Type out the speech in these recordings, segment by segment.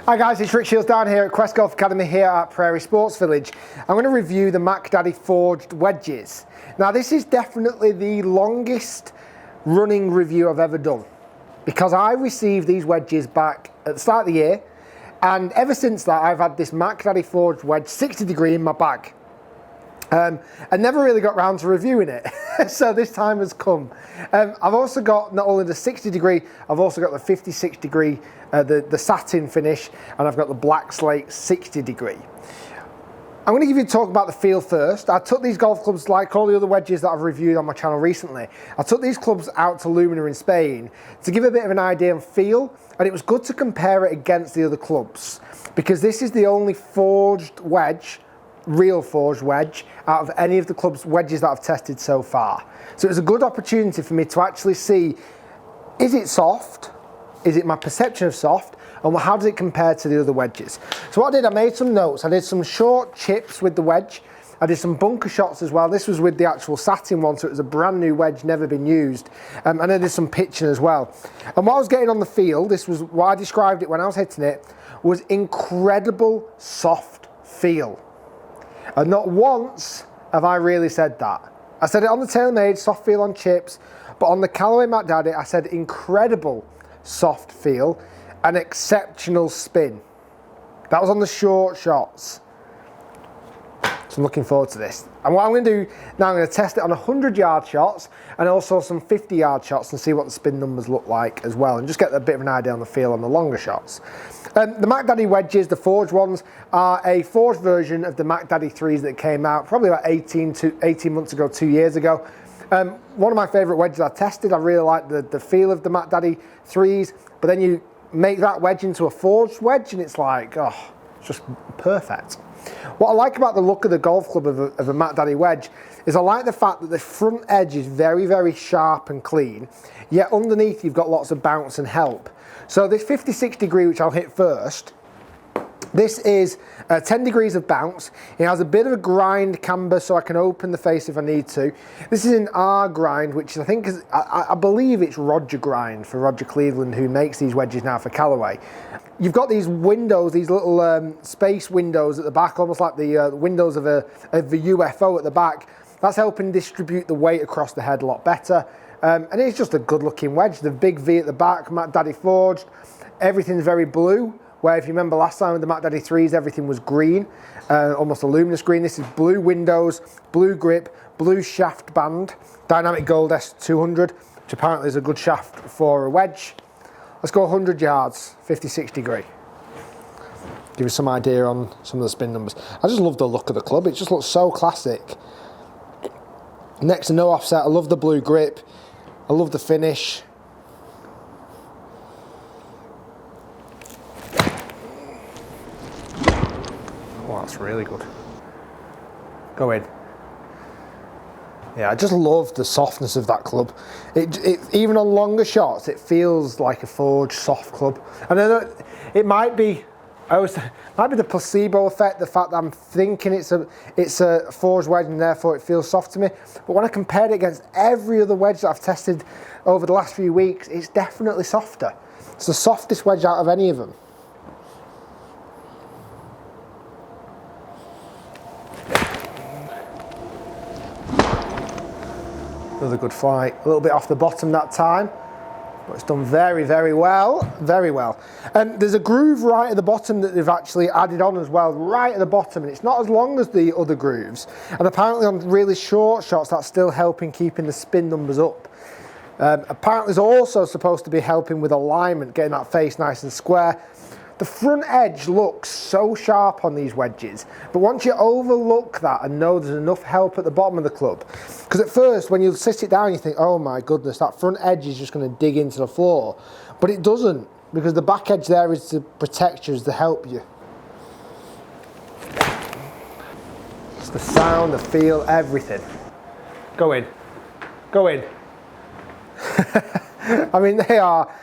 Hi guys, it's Rick Shiels down here at Quest Golf Academy here at Prairie Sports Village. I'm going to review the Mack Daddy forged wedges. Now this is definitely the longest running review I've ever done because I received these wedges back at the start of the year, and ever since that I've had this Mack Daddy forged wedge 60 degree in my bag. I never really got round to reviewing it, so this time has come. I've also got not only the 60 degree, I've also got the 56 degree, the satin finish, and I've got the black slate 60 degree. I'm going to give you a talk about the feel first. I took these golf clubs, like all the other wedges that I've reviewed on my channel recently, I took these clubs out to Lumine in Spain to give a bit of an idea on feel, and it was good to compare it against the other clubs, because this is the only forged wedge, real forged wedge, out of any of the club's wedges that I've tested so far. So it was a good opportunity for me to actually see, is it soft? Is it my perception of soft? And how does it compare to the other wedges? So what I did, I made some notes. I did some short chips with the wedge. I did some bunker shots as well. This was with the actual satin one, so it was a brand new wedge, never been used. And I did some pitching as well. And what I was getting on the field, this was what I described it when I was hitting it, was incredible soft feel. And not once have I really said that. I said it on the TaylorMade, soft feel on chips, but on the Callaway Mack Daddy, I said incredible soft feel and exceptional spin. That was on the short shots. So I'm looking forward to this. And what I'm going to do now, I'm going to test it on 100-yard shots and also some 50-yard shots and see what the spin numbers look like as well, and just get a bit of an idea on the feel on the longer shots. The Mack Daddy wedges, the forged ones, are a forged version of the Mack Daddy 3s that came out probably about 18 months ago, 2 years ago. One of my favourite wedges I tested. I really like the feel of the Mack Daddy 3s, but then you make that wedge into a forged wedge and it's like, oh, it's just perfect. What I like about the look of the golf club of a Mack Daddy wedge is I like the fact that the front edge is very, very sharp and clean, yet underneath you've got lots of bounce and help. So this 56 degree, which I'll hit first, this is 10 degrees of bounce. It has a bit of a grind camber so I can open the face if I need to. This is an R grind, which I think is, I believe it's Roger grind for Roger Cleveland, who makes these wedges now for Callaway. You've got these windows, these little space windows at the back, almost like the windows of a UFO at the back. That's helping distribute the weight across the head a lot better. And it's just a good looking wedge. The big V at the back, Mack Daddy forged. Everything's very blue, where if you remember last time with the Mack Daddy 3s, everything was green, almost a luminous green. This is blue windows, blue grip, blue shaft band, Dynamic Gold S200, which apparently is a good shaft for a wedge. Let's go 100 yards, 56 degree. Give you some idea on some of the spin numbers. I just love the look of the club. It just looks so classic. Next to no offset. I love the blue grip. I love the finish. Oh, that's really good. Go in. Yeah, I just love the softness of that club. Even on longer shots, it feels like a forged soft club. And then it might be, might be the placebo effect, the fact that I'm thinking it's a forged wedge and therefore it feels soft to me. But when I compared it against every other wedge that I've tested over the last few weeks, it's definitely softer. It's the softest wedge out of any of them. Another good flight, a little bit off the bottom that time, but it's done very, very well, very well. And there's a groove right at the bottom that they've actually added on as well, right at the bottom, and it's not as long as the other grooves. And apparently on really short shots, that's still helping keeping the spin numbers up. Apparently it's also supposed to be helping with alignment, getting that face nice and square. The front edge looks so sharp on these wedges, but once you overlook that and know there's enough help at the bottom of the club, because at first when you sit it down you think, oh my goodness, that front edge is just going to dig into the floor, but it doesn't, because the back edge there is to protect you, is to help you. It's the sound, the feel, everything. Go in. Go in. I mean, they are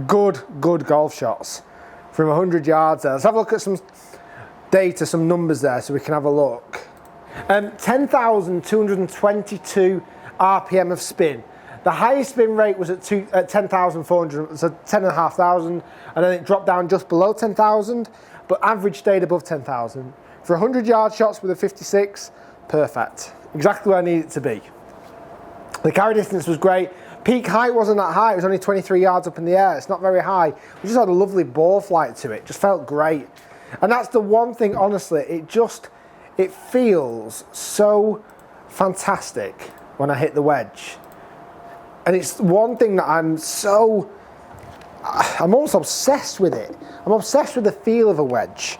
good golf shots. From 100 yards there. Let's have a look at some data, some numbers there so we can have a look. 10,222 RPM of spin. The highest spin rate was at 10,400, so 10,500, and then it dropped down just below 10,000, but average stayed above 10,000. For 100-yard shots with a 56, perfect. Exactly where I need it to be. The carry distance was great. Peak height wasn't that high, it was only 23 yards up in the air. It's not very high. We just had a lovely ball flight to it, just felt great. And that's the one thing, honestly, it feels so fantastic when I hit the wedge. And it's one thing that I'm almost obsessed with it. I'm obsessed with the feel of a wedge.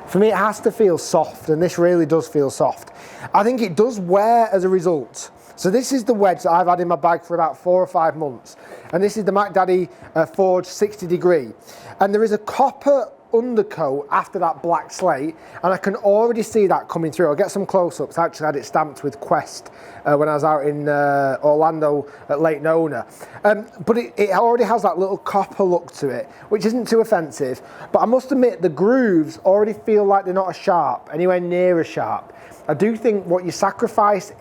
For me, it has to feel soft, and this really does feel soft. I think it does wear as a result. So this is the wedge that I've had in my bag for about 4 or 5 months. And this is the Mack Daddy Forged 60 degree. And there is a copper undercoat after that black slate, and I can already see that coming through. I'll get some close-ups. I actually had it stamped with Quest when I was out in Orlando at Lake Nona. But it already has that little copper look to it, which isn't too offensive. But I must admit, the grooves already feel like they're not as sharp, anywhere near as sharp. I do think what you sacrifice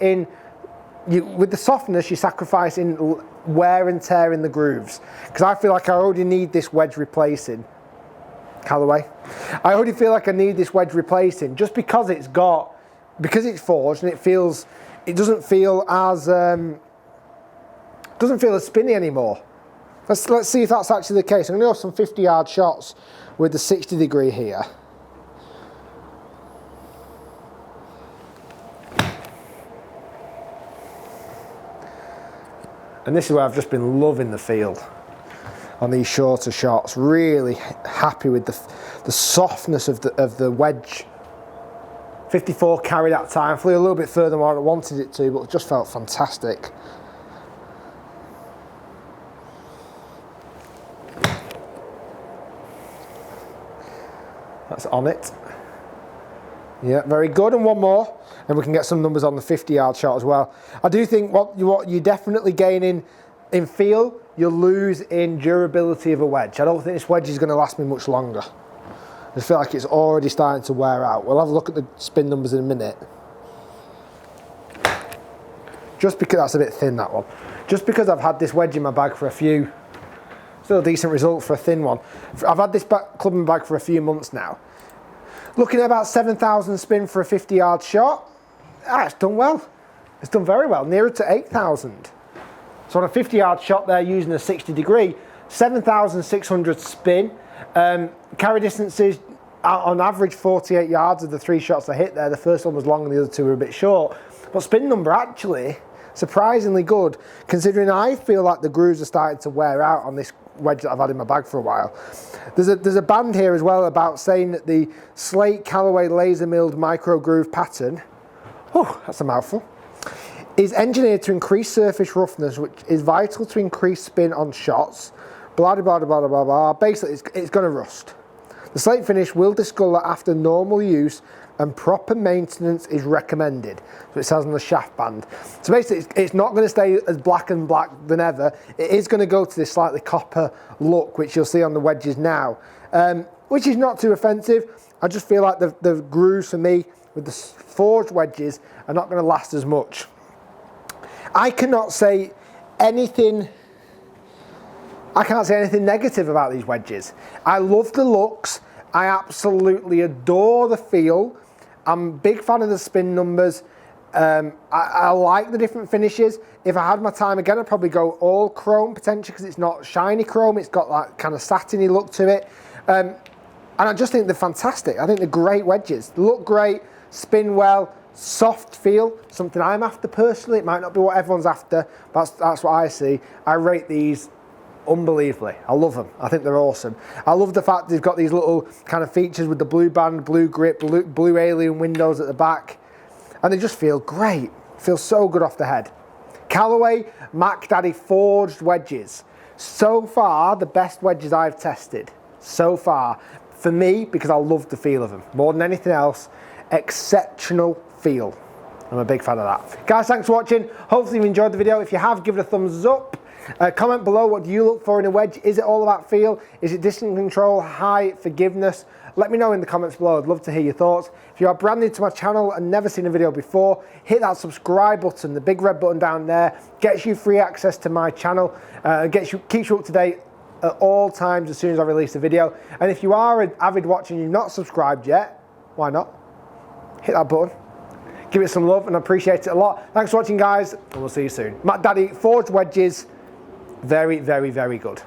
with the softness, you sacrifice in wear and tear in the grooves. Because I feel like I already need this wedge replacing. Callaway. I already feel like I need this wedge replacing just because it's forged, and it doesn't feel as spinny anymore. Let's see if that's actually the case. I'm going to go some 50-yard shots with the 60 degree here. And this is where I've just been loving the feel on these shorter shots. Really happy with the softness of the wedge. 54 carry that time, flew a little bit further than what I wanted it to, but it just felt fantastic. That's on it. Yeah, very good. And one more, and we can get some numbers on the 50-yard shot as well. I do think what you're definitely gaining in feel, you'll lose in durability of a wedge. I don't think this wedge is going to last me much longer. I feel like it's already starting to wear out. We'll have a look at the spin numbers in a minute. Just because that's a bit thin, that one. Just because I've had this wedge in my bag for still a decent result for a thin one. I've had this club in my bag for a few months now. Looking at about 7,000 spin for a 50-yard shot. It's done well. It's done very well, nearer to 8,000. So on a 50-yard shot there using a 60 degree, 7,600 spin. Carry distances on average 48 yards of the 3 shots I hit there. The first one was long and the other 2 were a bit short. But spin number actually surprisingly good, considering I feel like the grooves are starting to wear out on this wedge that I've had in my bag for a while. There's a band here as well about saying that the slate Callaway laser milled micro groove pattern, oh, that's a mouthful, is engineered to increase surface roughness, which is vital to increase spin on shots. Blah, blah, blah, blah, blah, blah. Basically, it's going to rust. The slate finish will discolor after normal use, and proper maintenance is recommended. So it says on the shaft band. So basically, it's not going to stay as black than ever. It is going to go to this slightly copper look, which you'll see on the wedges now, which is not too offensive. I just feel like the grooves for me with the forged wedges are not going to last as much. I cannot say anything negative about these wedges. I love the looks. I absolutely adore the feel. I'm a big fan of the spin numbers. I like the different finishes. If I had my time again, I'd probably go all chrome potentially, because it's not shiny chrome. It's got that kind of satiny look to it. And I just think they're fantastic. I think they're great wedges. They look great, spin well, soft feel, something I'm after personally. It might not be what everyone's after, but that's what I see. I rate these unbelievably. I love them. I think they're awesome. I love the fact they've got these little kind of features with the blue band, blue grip, blue alien windows at the back, and they just feel great. Feel so good off the head. Callaway Mack Daddy Forged wedges. So far, the best wedges I've tested. So far. For me, because I love the feel of them. More than anything else, exceptional feel. I'm a big fan of that. Guys, thanks for watching. Hopefully you enjoyed the video. If you have, give it a thumbs up. Comment below, what do you look for in a wedge? Is it all about feel? Is it distance control, height, forgiveness? Let me know in the comments below. I'd love to hear your thoughts. If you are brand new to my channel and never seen a video before, hit that subscribe button, the big red button down there. Gets you free access to my channel, keeps you up to date at all times as soon as I release a video. And if you are an avid watcher and you're not subscribed yet, why not? Hit that button. Give it some love and I appreciate it a lot. Thanks for watching, guys, and we'll see you soon. Mack Daddy Forged Wedges, very, very, very good.